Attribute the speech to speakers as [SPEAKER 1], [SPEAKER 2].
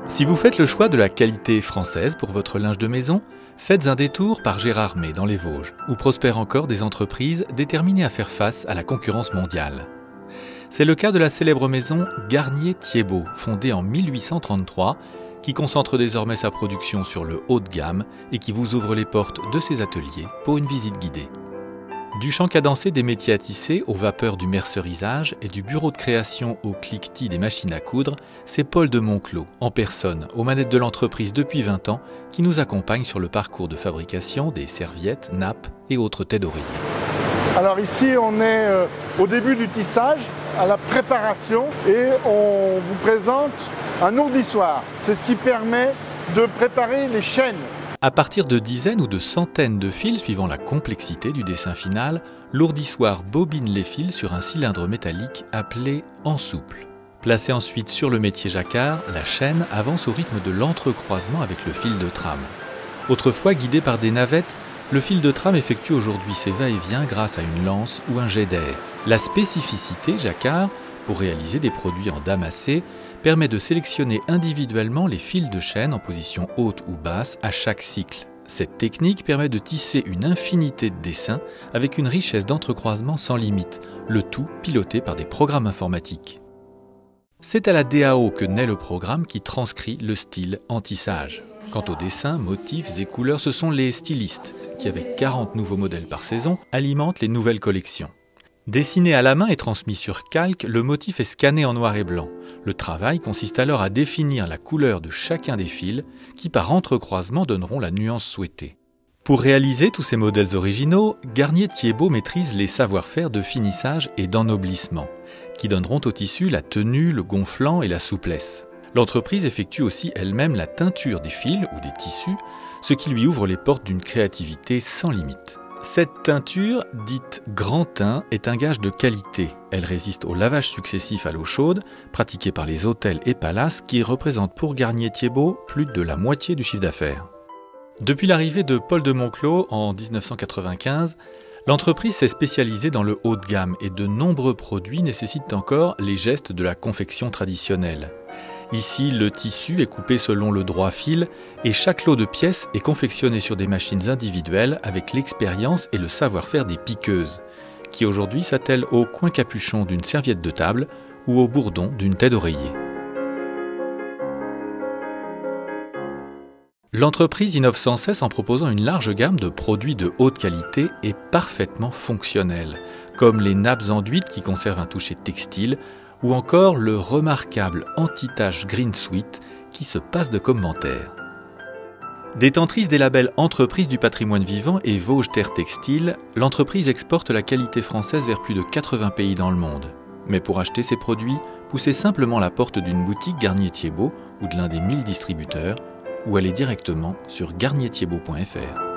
[SPEAKER 1] Si vous faites le choix de la qualité française pour votre linge de maison, faites un détour par Gérardmer dans les Vosges, où prospèrent encore des entreprises déterminées à faire face à la concurrence mondiale. C'est le cas de la célèbre maison Garnier-Thiebaut, fondée en 1833, qui concentre désormais sa production sur le haut de gamme et qui vous ouvre les portes de ses ateliers pour une visite guidée. Du chant cadencé des métiers à tisser aux vapeurs du mercerisage et du bureau de création au cliquetis des machines à coudre, c'est Paul de Monclos, en personne, aux manettes de l'entreprise depuis 20 ans, qui nous accompagne sur le parcours de fabrication des serviettes, nappes et autres têtes d'oreiller.
[SPEAKER 2] Alors ici, on est au début du tissage, à la préparation, et on vous présente un ourdissoir. C'est ce qui permet de préparer les chaînes.
[SPEAKER 1] À partir de dizaines ou de centaines de fils suivant la complexité du dessin final, l'ourdissoir bobine les fils sur un cylindre métallique appelé ensouple. Placée ensuite sur le métier jacquard, la chaîne avance au rythme de l'entrecroisement avec le fil de trame. Autrefois guidé par des navettes, le fil de trame effectue aujourd'hui ses va-et-vient grâce à une lance ou un jet d'air. La spécificité jacquard, pour réaliser des produits en damassé, permet de sélectionner individuellement les fils de chaîne en position haute ou basse à chaque cycle. Cette technique permet de tisser une infinité de dessins avec une richesse d'entrecroisement sans limite, le tout piloté par des programmes informatiques. C'est à la DAO que naît le programme qui transcrit le style en tissage. Quant aux dessins, motifs et couleurs, ce sont les stylistes qui, avec 40 nouveaux modèles par saison, alimentent les nouvelles collections. Dessiné à la main et transmis sur calque, le motif est scanné en noir et blanc. Le travail consiste alors à définir la couleur de chacun des fils qui, par entrecroisement, donneront la nuance souhaitée. Pour réaliser tous ces modèles originaux, Garnier-Thiebaut maîtrise les savoir-faire de finissage et d'ennoblissement, qui donneront au tissu la tenue, le gonflant et la souplesse. L'entreprise effectue aussi elle-même la teinture des fils ou des tissus, ce qui lui ouvre les portes d'une créativité sans limite. Cette teinture, dite grand teint, est un gage de qualité. Elle résiste au lavage successif à l'eau chaude, pratiqué par les hôtels et palaces qui représentent pour Garnier-Thiebaut plus de la moitié du chiffre d'affaires. Depuis l'arrivée de Paul de Monclos en 1995, l'entreprise s'est spécialisée dans le haut de gamme et de nombreux produits nécessitent encore les gestes de la confection traditionnelle. Ici, le tissu est coupé selon le droit fil et chaque lot de pièces est confectionné sur des machines individuelles avec l'expérience et le savoir-faire des piqueuses, qui aujourd'hui s'attellent au coin capuchon d'une serviette de table ou au bourdon d'une tête d'oreiller. L'entreprise innove sans cesse en proposant une large gamme de produits de haute qualité et parfaitement fonctionnels, comme les nappes enduites qui conservent un toucher textile, ou encore le remarquable anti-tache Green Sweet qui se passe de commentaires. Détentrice des labels Entreprise du patrimoine vivant et Vosges Terre Textile, l'entreprise exporte la qualité française vers plus de 80 pays dans le monde. Mais pour acheter ses produits, poussez simplement la porte d'une boutique Garnier-Thiebaut ou de l'un des 1000 distributeurs, ou allez directement sur garnierthiebaut.fr.